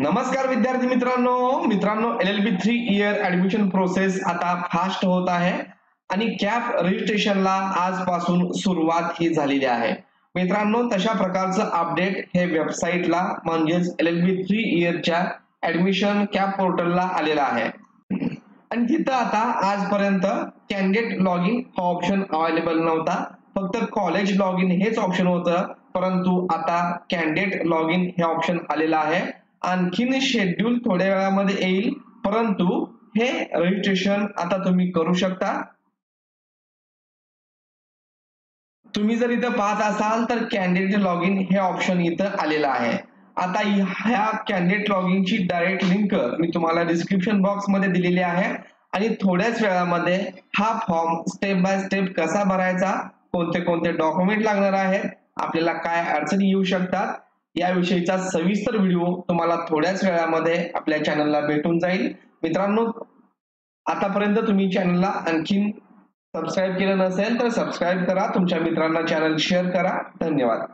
नमस्कार विद्यार्थी मित्रांनो LLB 3 इयर ऍडमिशन प्रोसेस आता फास्ट होत आहे आणि कॅप रजिस्ट्रेशनला आजपासून सुरुवात ही झालेली आहे। मित्रांनो तशा प्रकारचं अपडेट हे वेबसाईटला म्हणजेच LLB 3 इयरच्या ऍडमिशन कॅप पोर्टलला आलेला आहे आणि तिथं आता आजपर्यंत कॅन्डिडेट लॉगिन हा ऑप्शन अवेलेबल नव्हता, फक्त कॉलेज लॉगिन हेच ऑप्शन होतं, परंतु आता कॅन्डिडेट लॉगिन हे ऑप्शन आलेलं आहे। आणखीन शेड्यूल थोड्या वेळामध्ये येईल, परंतु हे रजिस्ट्रेशन आता तुम्ही करू शकता। तुम्ही जर इथं पाहत असाल तर कॅन्डिडेट लॉगिन हे ऑप्शन इथं आलेलं आहे। आता ह्या कॅन्डिडेट लॉगिनची डायरेक्ट लिंक मी तुम्हाला डिस्क्रिप्शन बॉक्स मध्ये दिलेली आहे आणि थोड्याच वेळामध्ये हा फॉर्म स्टेप बाय स्टेप कसा भरायचा, कोणते कोणते डॉक्युमेंट लागणार आहेत, आपल्याला काय अडचणी येऊ शकतात याविषयीचा सविस्तर व्हिडिओ तुम्हाला थोड्याच वेळामध्ये आपल्या चॅनलला भेटून जाईल। मित्रांनो आतापर्यंत तुम्ही चॅनलला आणखीन सबस्क्राइब केलं नसेल तर सबस्क्राइब करा, तुमच्या मित्रांना चॅनल शेअर करा। धन्यवाद।